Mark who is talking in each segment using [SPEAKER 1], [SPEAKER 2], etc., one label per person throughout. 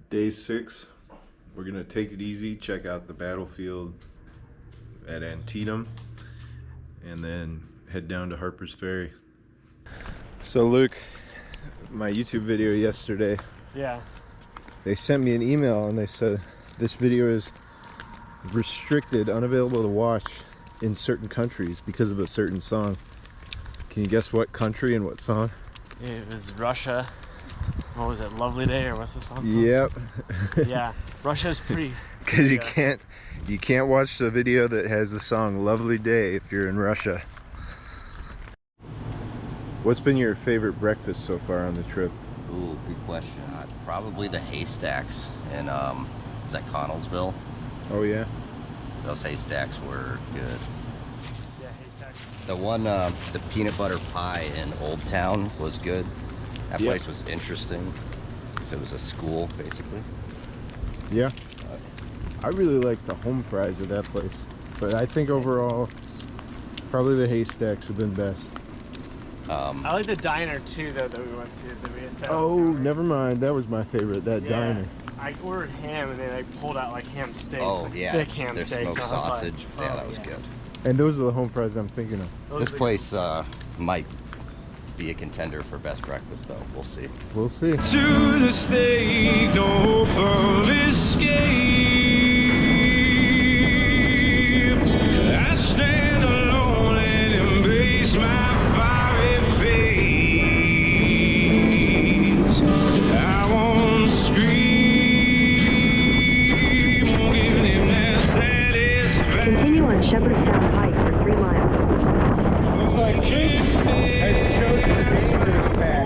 [SPEAKER 1] Day 6. We're gonna take it easy, check out the battlefield at Antietam, and then head down to Harper's Ferry. So Luke, my YouTube video yesterday,
[SPEAKER 2] yeah,
[SPEAKER 1] they sent me an email and they said this video is restricted, unavailable to watch in certain countries because of a certain song. Can you guess what country and what song?
[SPEAKER 2] it was Russia. What was it, Lovely Day, or what's the song called?
[SPEAKER 1] Yep.
[SPEAKER 2] Yeah, Russia's pretty...
[SPEAKER 1] Because you can't watch the video that has the song Lovely Day if you're in Russia. What's been your favorite breakfast so far on the trip?
[SPEAKER 3] Ooh, good question. Probably the haystacks in, is that Connellsville?
[SPEAKER 1] Oh yeah?
[SPEAKER 3] Those haystacks were good.
[SPEAKER 2] Yeah, haystacks.
[SPEAKER 3] The one, the peanut butter pie in Old Town was good. That
[SPEAKER 1] Yep.
[SPEAKER 3] place was interesting because it was a school, basically.
[SPEAKER 1] Yeah. I really like the home fries of that place. But I think overall, probably the haystacks have been best.
[SPEAKER 2] I like the diner too, though, that we went to.
[SPEAKER 1] Oh, never mind. That was my favorite, that diner.
[SPEAKER 2] I ordered ham and they pulled out like ham steaks.
[SPEAKER 3] Oh,
[SPEAKER 2] like
[SPEAKER 3] yeah.
[SPEAKER 2] thick ham
[SPEAKER 3] Their
[SPEAKER 2] steaks.
[SPEAKER 3] smoked sausage.
[SPEAKER 2] Like,
[SPEAKER 3] yeah, that was good.
[SPEAKER 1] And those are the home fries I'm thinking of.
[SPEAKER 2] Those
[SPEAKER 3] This place might be a contender for best breakfast, though. We'll see.
[SPEAKER 1] We'll see.
[SPEAKER 4] To the stake, no hope of escape. I stand alone and embrace my fiery fate. I won't scream, giving him that satisfaction.
[SPEAKER 5] Continue on Shepherdstown Pike for 3 miles.
[SPEAKER 1] Looks like Jake has chosen the dangerous path.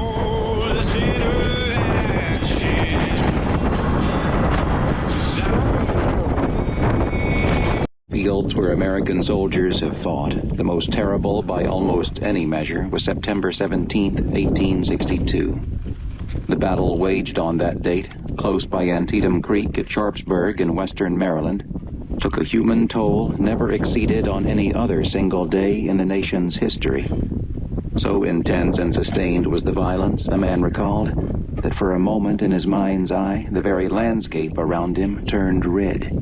[SPEAKER 6] Fields where American soldiers have fought. The most terrible by almost any measure was September 17, 1862. The battle waged on that date, close by Antietam Creek at Sharpsburg in western Maryland, took a human toll never exceeded on any other single day in the nation's history. So intense and sustained was the violence, a man recalled, that for a moment in his mind's eye, the very landscape around him turned red.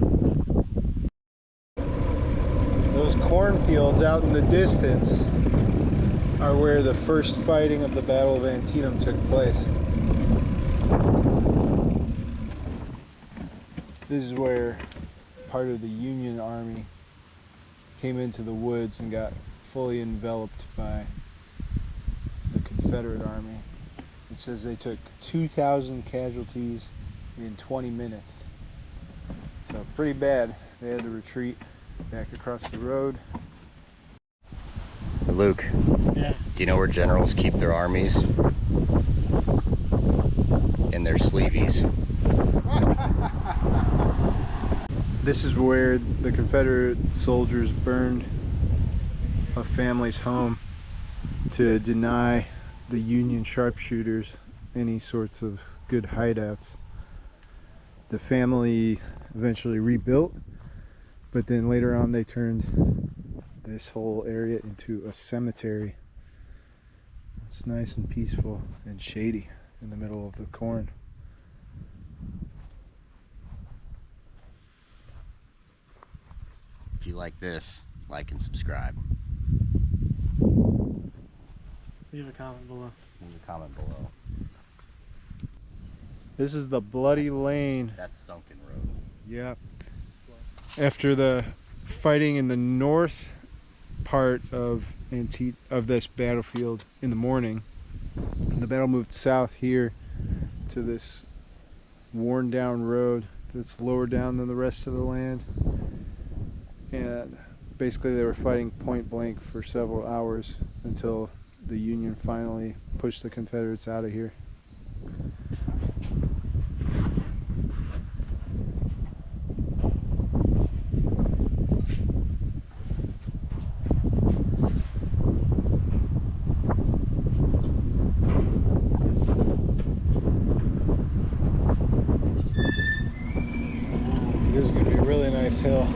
[SPEAKER 1] Those cornfields out in the distance are where the first fighting of the Battle of Antietam took place. This is where part of the Union Army came into the woods and got fully enveloped by the Confederate Army. It says they took 2,000 casualties in 20 minutes. So pretty bad. They had to retreat back across the road.
[SPEAKER 3] Luke,
[SPEAKER 2] Yeah.
[SPEAKER 3] do you know where generals keep their armies? In their sleeveys.
[SPEAKER 1] This is where the Confederate soldiers burned a family's home to deny the Union sharpshooters any sorts of good hideouts. The family eventually rebuilt, but then later on they turned this whole area into a cemetery. It's nice and peaceful and shady in the middle of the corn.
[SPEAKER 3] If you like this, like and subscribe.
[SPEAKER 2] Leave a comment below.
[SPEAKER 3] Leave a comment below.
[SPEAKER 1] This is the Bloody Lane.
[SPEAKER 3] That's Sunken Road.
[SPEAKER 1] Yep. After the fighting in the north part of this battlefield in the morning, the battle moved south here to this worn down road that's lower down than the rest of the land. And basically they were fighting point blank for several hours until the Union finally pushed the Confederates out of here. This is going to be a really nice hill.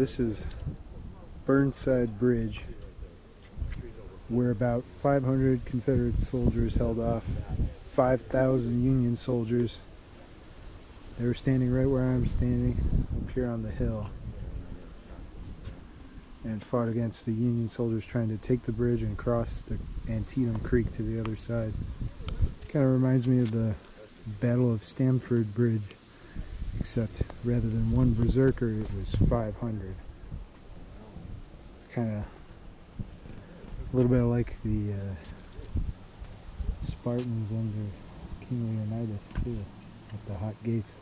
[SPEAKER 1] this is Burnside Bridge, where about 500 Confederate soldiers held off 5,000 Union soldiers. They were standing right where I'm standing, up here on the hill, and fought against the Union soldiers trying to take the bridge and cross the Antietam Creek to the other side. Kind of reminds me of the Battle of Stamford Bridge, except rather than one berserker, it was 500. Kind of a little bit like the Spartans under King Leonidas too, at the Hot Gates.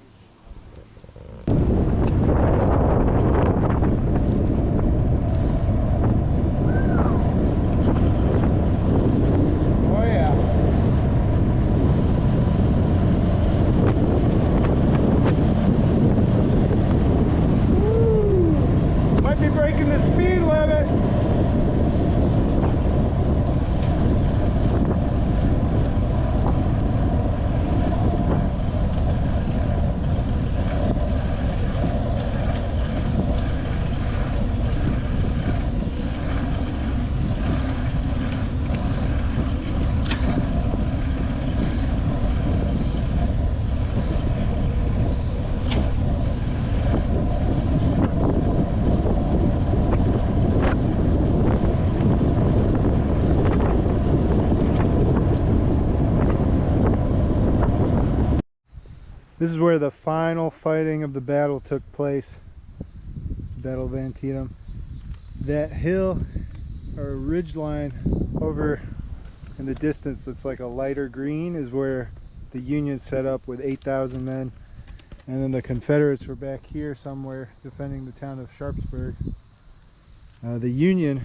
[SPEAKER 1] Oh yeah. Woo! Might be breaking the speed limit. This is where the final fighting of the battle took place, Battle of Antietam. That hill, or ridge line over in the distance that's like a lighter green, is where the Union set up with 8,000 men, and then the Confederates were back here somewhere defending the town of Sharpsburg. The Union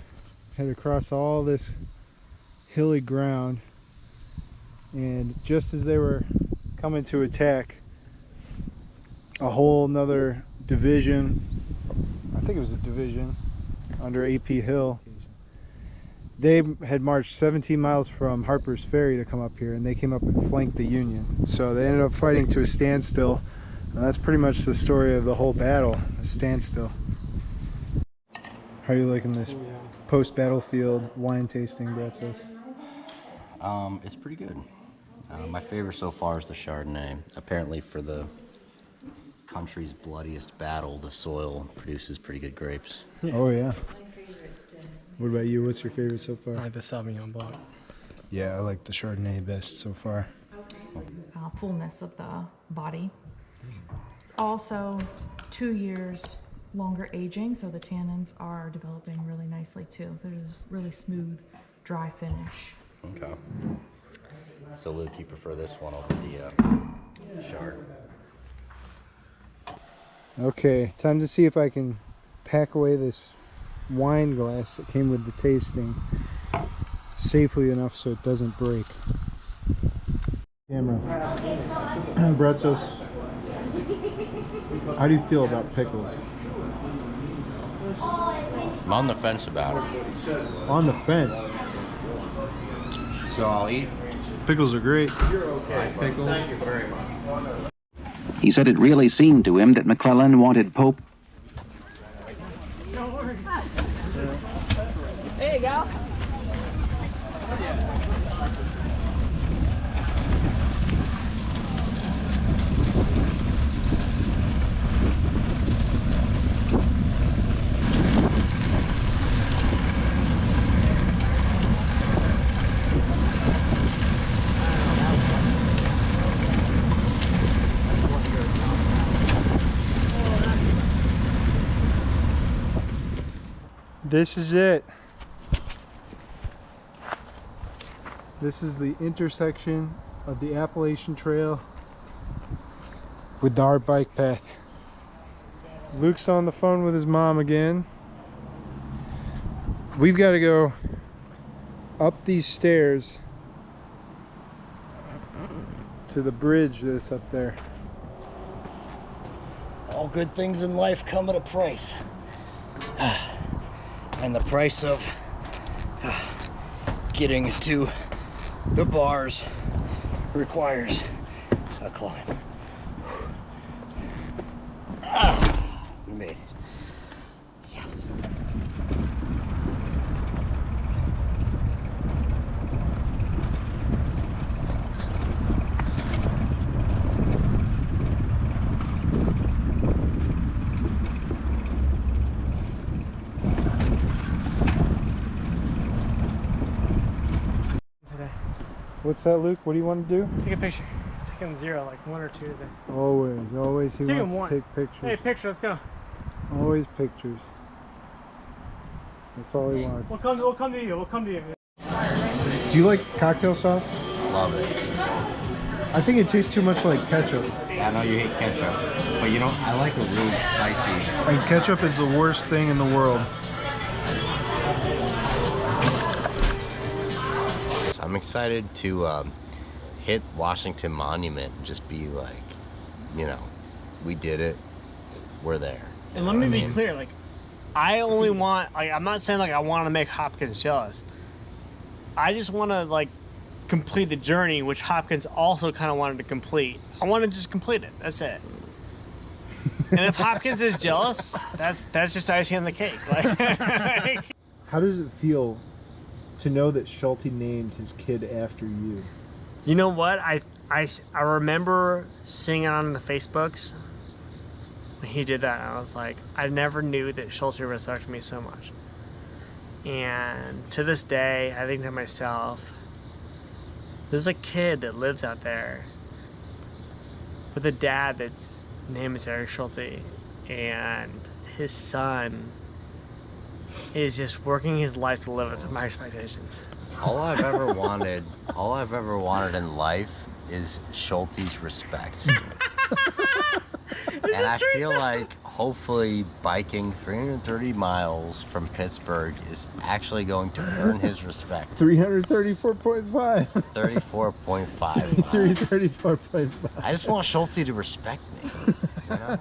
[SPEAKER 1] had to cross all this hilly ground, and just as they were coming to attack, a whole nother division, I think it was a division under AP Hill, they had marched 17 miles from Harper's Ferry to come up here, and they came up and flanked the Union. So they ended up fighting to a standstill, and that's pretty much the story of the whole battle, a standstill. How are you liking this post-battlefield wine tasting, Bratzos?
[SPEAKER 3] It's pretty good. My favorite so far is the Chardonnay. Apparently for the country's bloodiest battle, the soil produces pretty good grapes.
[SPEAKER 1] Oh yeah. What about you? What's your favorite so far?
[SPEAKER 2] I like the Sauvignon Blanc.
[SPEAKER 1] Yeah, I like the Chardonnay best so far.
[SPEAKER 7] Fullness of the body. It's also 2 years longer aging, so the tannins are developing really nicely too. There's really smooth, dry finish.
[SPEAKER 3] Okay. So Luke, you prefer this one over the Chard?
[SPEAKER 1] Okay, time to see if I can pack away this wine glass that came with the tasting safely enough so it doesn't break. Camera. Bratzos, how do you feel about pickles?
[SPEAKER 3] I'm on the fence about it.
[SPEAKER 1] On the fence.
[SPEAKER 3] So I'll eat.
[SPEAKER 1] Pickles are great.
[SPEAKER 3] Pickles. Thank you very much.
[SPEAKER 6] He said it really seemed to him that McClellan wanted Pope.
[SPEAKER 8] There you go.
[SPEAKER 1] This is it. This is the intersection of the Appalachian Trail with our bike path. Luke's on the phone with his mom again. We've got to go up these stairs to the bridge that's up there.
[SPEAKER 9] All good things in life come at a price. And the price of getting to the bars requires a climb. We made it.
[SPEAKER 1] What's that, Luke? What do you want to do?
[SPEAKER 2] Take a picture. Taking 0, like 1 or 2 today.
[SPEAKER 1] Always he
[SPEAKER 2] Take
[SPEAKER 1] wants
[SPEAKER 2] one.
[SPEAKER 1] to take pictures.
[SPEAKER 2] Hey, picture, let's go.
[SPEAKER 1] Always pictures. That's all he wants.
[SPEAKER 2] We'll come to you. We'll come to you.
[SPEAKER 1] Do you like cocktail sauce?
[SPEAKER 3] Love it.
[SPEAKER 1] I think it tastes too much like ketchup.
[SPEAKER 3] I know you hate ketchup, but you know, I like a really spicy.
[SPEAKER 1] And ketchup is the worst thing in the world.
[SPEAKER 3] So I'm excited to hit Washington Monument and just be like, you know, we did it. We're there.
[SPEAKER 2] And let me be clear, like, I only want, like, I'm not saying like I want to make Hopkins jealous. I just want to like complete the journey, which Hopkins also kind of wanted to complete. I want to just complete it. That's it. And if Hopkins is jealous, that's just icing on the cake. Like,
[SPEAKER 1] How does it feel to know that Schulte named his kid after you?
[SPEAKER 2] you know what? I remember seeing it on the Facebooks when he did that. And I was like, I never knew that Schulte respected me so much. And to this day, I think to myself, there's a kid that lives out there with a dad that's name is Eric Schulte, and his son is just working his life to live up to my expectations.
[SPEAKER 3] All I've ever wanted in life is Schulte's respect. And I feel like hopefully biking 330 miles from Pittsburgh is actually going to earn his respect.
[SPEAKER 1] 334.5.
[SPEAKER 3] 34.5.
[SPEAKER 1] 334.5.
[SPEAKER 3] I just want Schulte to respect me. You know?